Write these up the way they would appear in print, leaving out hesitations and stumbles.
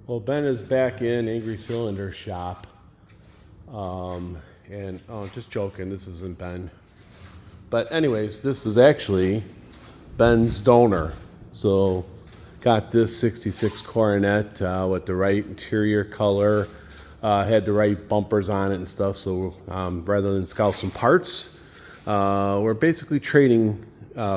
Well, Ben is back in AngryCylinder shop. Just joking, this isn't Ben. But anyways, this is actually Ben's donor. So got this 66 Coronet with the right interior color, had the right bumpers on it and stuff. So rather than scout some parts, we're basically trading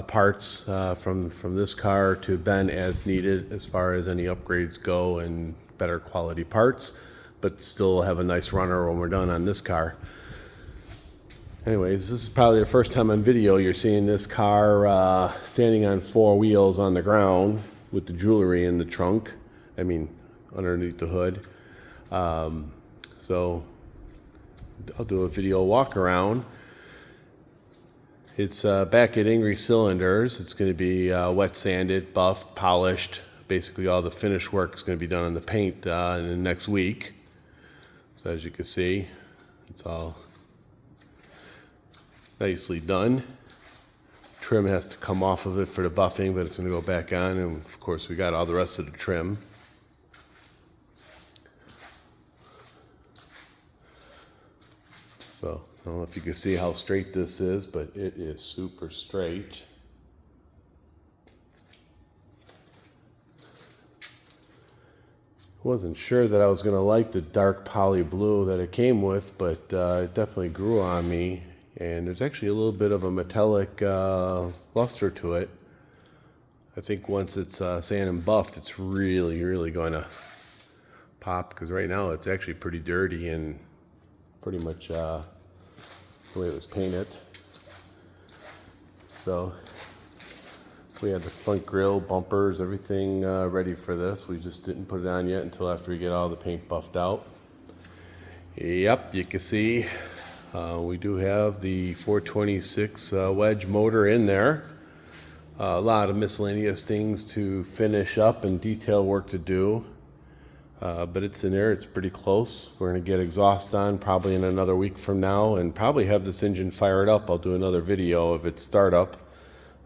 parts from this car to Ben as needed as far as any upgrades go and better quality parts, but still have a nice runner when we're done on this car. Anyways, this is probably the first time on video you're seeing this car standing on four wheels on the ground with the jewelry in the trunk. I mean, underneath the hood. So I'll do a video walk around. It's back at AngryCylinders. It's going to be wet sanded, buffed, polished. Basically all the finish work is going to be done on the paint in the next week. So as you can see, it's all nicely done. Trim has to come off of it for the buffing, but it's going to go back on, and of course we got all the rest of the trim. So I don't know if you can see how straight this is, but it is super straight. Wasn't sure that I was going to like the dark poly blue that it came with, but it definitely grew on me. And there's actually a little bit of a metallic luster to it. I think once it's sand and buffed, it's really, really going to pop, because right now it's actually pretty dirty and pretty much the way it was painted. So we had the front grille, bumpers, everything ready for this. We just didn't put it on yet until after we get all the paint buffed out. Yep, you can see we do have the 426 Wedge motor in there. A lot of miscellaneous things to finish up and detail work to do. But it's in there, it's pretty close. We're going to get exhaust on probably in another week from now and probably have this engine fired up. I'll do another video of its startup.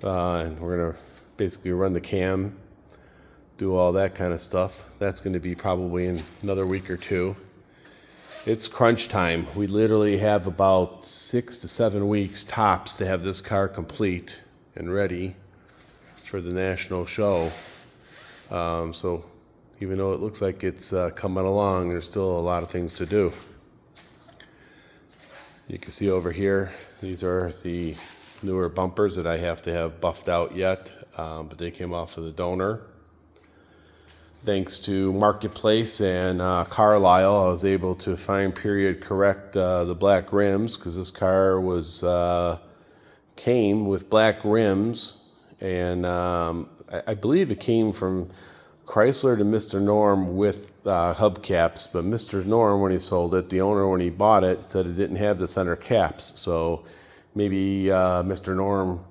And we're going to basically run the cam, do all that kind of stuff. That's going to be probably in another week or two. It's crunch time. We literally have about 6 to 7 weeks tops to have this car complete and ready for the national show. So even though it looks like it's coming along, there's still a lot of things to do. You can see over here, these are the newer bumpers that I have to have buffed out yet, but they came off of the donor. Thanks to Marketplace and Carlisle, I was able to fine period correct the black rims, because this car was came with black rims, and I believe it came from Chrysler to Mr. Norm with hubcaps, but Mr. Norm, when he sold it, the owner, when he bought it, said it didn't have the center caps. So maybe Mr. Norm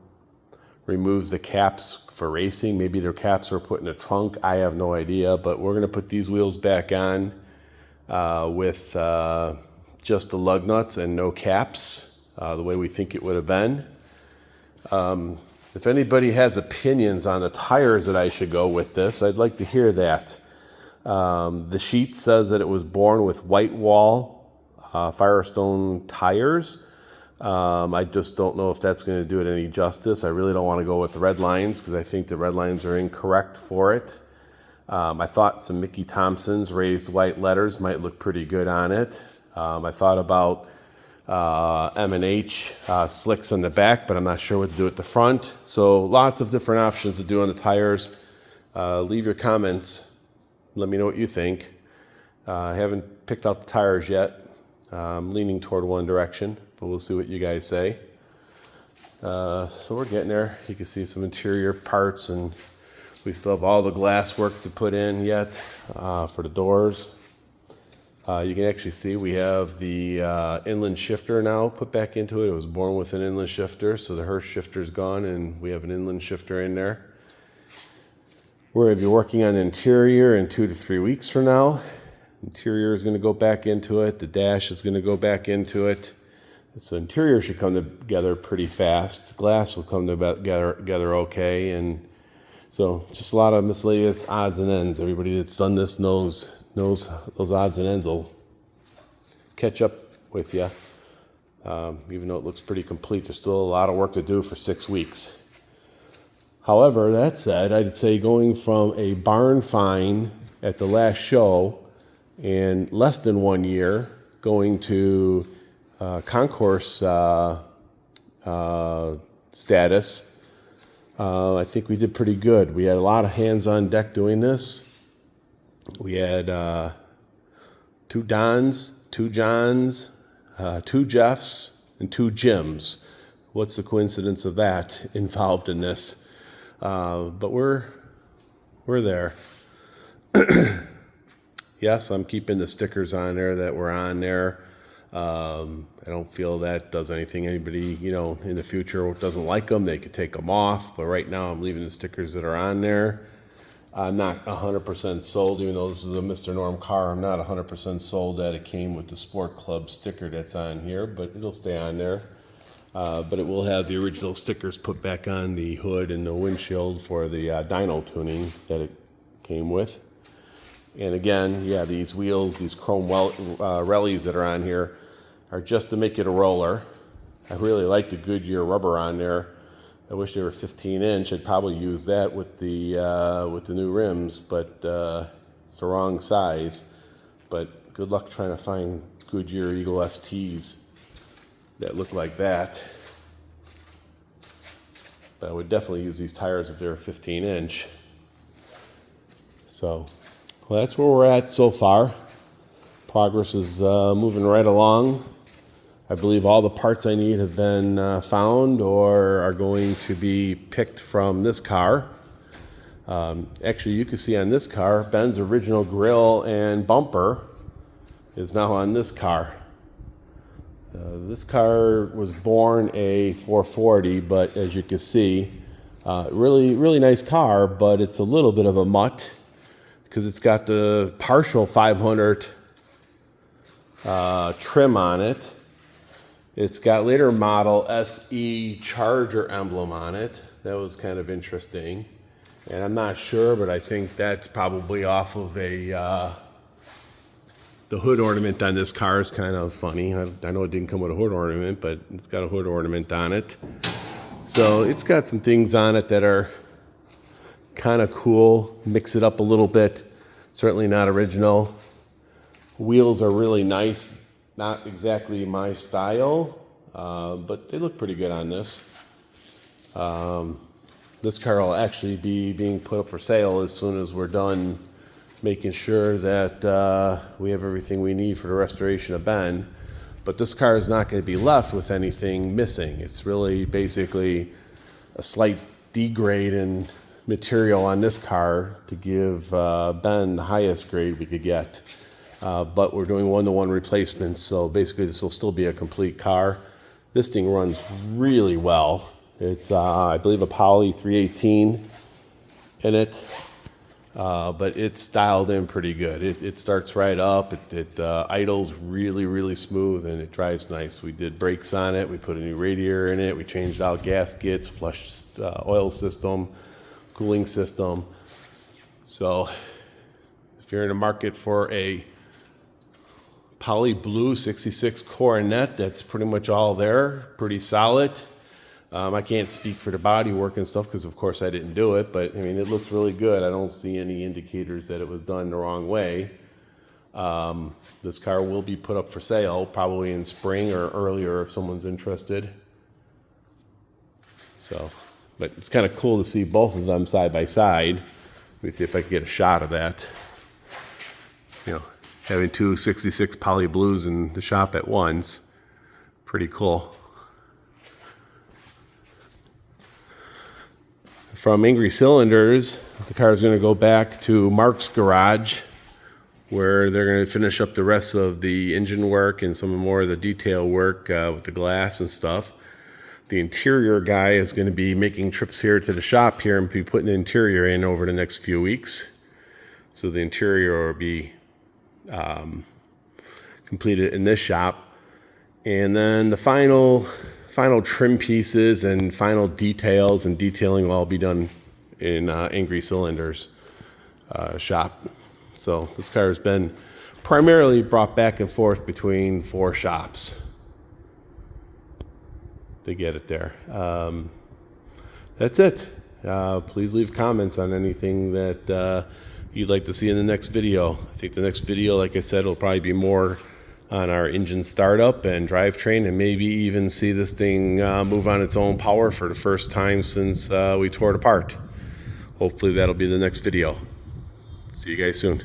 removes the caps for racing. Maybe their caps are put in the trunk. I have no idea, but we're going to put these wheels back on with just the lug nuts and no caps, the way we think it would have been. If anybody has opinions on the tires that I should go with this, I'd like to hear that. The sheet says that it was born with white wall Firestone tires. I just don't know if that's going to do it any justice. I really don't want to go with red lines, because I think the red lines are incorrect for it. I thought some Mickey Thompson's raised white letters might look pretty good on it. I thought about M&H slicks on the back, but I'm not sure what to do at the front. So lots of different options to do on the tires. Leave your comments. Let me know what you think. I haven't picked out the tires yet. I'm leaning toward one direction, but we'll see what you guys say. So we're getting there. You can see some interior parts, and we still have all the glass work to put in yet for the doors. You can actually see we have the inland shifter now put back into it. It was born with an inland shifter, so the Hurst shifter's gone, and we have an inland shifter in there. We're going to be working on the interior in 2 to 3 weeks from now. Interior is going to go back into it. The dash is going to go back into it. So the interior should come together pretty fast. The glass will come together okay. And so just a lot of miscellaneous odds and ends. Everybody that's done this knows knows those odds and ends will catch up with you. Even though it looks pretty complete, there's still a lot of work to do for 6 weeks. However, that said, I'd say going from a barn find at the last show in less than 1 year, going to concourse status, I think we did pretty good. We had a lot of hands on deck doing this. We had 2 Dons, 2 Johns, 2 Jeffs, and 2 Jims. What's the coincidence of that involved in this? But we're there. Yes, I'm keeping the stickers on there that were on there. I don't feel that does anything. Anybody, in the future doesn't like them, they could take them off. But right now I'm leaving the stickers that are on there. I'm not 100% sold, even though this is a Mr. Norm car. I'm not 100% sold that it came with the Sport Club sticker that's on here, but it'll stay on there. But it will have the original stickers put back on the hood and the windshield for the dyno tuning that it came with. And again, yeah, these wheels, these chrome rallies that are on here are just to make it a roller. I really like the Goodyear rubber on there. I wish they were 15-inch. I'd probably use that with the new rims, but it's the wrong size. But good luck trying to find Goodyear Eagle STs that look like that. But I would definitely use these tires if they were 15-inch. So, well, that's where we're at so far. Progress is moving right along. I believe all the parts I need have been found or are going to be picked from this car. Actually, you can see on this car, Ben's original grille and bumper is now on this car. This car was born a 440, but as you can see, really, really nice car, but it's a little bit of a mutt because it's got the partial 500 trim on it. It's got later model SE Charger emblem on it. That was kind of interesting. And I'm not sure, but I think that's probably off of the hood ornament on this car is kind of funny. I know it didn't come with a hood ornament, but it's got a hood ornament on it. So it's got some things on it that are kind of cool. Mix it up a little bit. Certainly not original. Wheels are really nice. Not exactly my style, but they look pretty good on this. This car will actually be being put up for sale as soon as we're done making sure that we have everything we need for the restoration of Ben. But this car is not going to be left with anything missing. It's really basically a slight degrade in material on this car to give Ben the highest grade we could get. But we're doing one-to-one replacements, so basically this will still be a complete car. This thing runs really well. It's, I believe, a Poly 318 in it, but it's dialed in pretty good. It starts right up. It idles really, really smooth, and it drives nice. We did brakes on it. We put a new radiator in it. We changed out gaskets, flushed oil system, cooling system. So if you're in the market for a Poly Blue 66 Coronet, that's pretty much all there, pretty solid. I can't speak for the body work and stuff because of course I didn't do it, but I mean it looks really good. I don't see any indicators that it was done the wrong way. This car will be put up for sale probably in spring or earlier if someone's interested. So, but it's kind of cool to see both of them side by side. Let me see if I can get a shot of that. Having 2 66 Poly Blues in the shop at once, pretty cool. From AngryCylinders, the car is going to go back to Mark's garage, where they're going to finish up the rest of the engine work and some more of the detail work with the glass and stuff. The interior guy is going to be making trips here to the shop here and be putting the interior in over the next few weeks. So the interior will be completed in this shop, and then the final trim pieces and final details and detailing will all be done in AngryCylinders shop. So this car has been primarily brought back and forth between 4 shops to get it there. That's it. Please leave comments on anything that you'd like to see in the next video. I think the next video, like I said, will probably be more on our engine startup and drivetrain, and maybe even see this thing move on its own power for the first time since we tore it apart. Hopefully that'll be the next video. See you guys soon.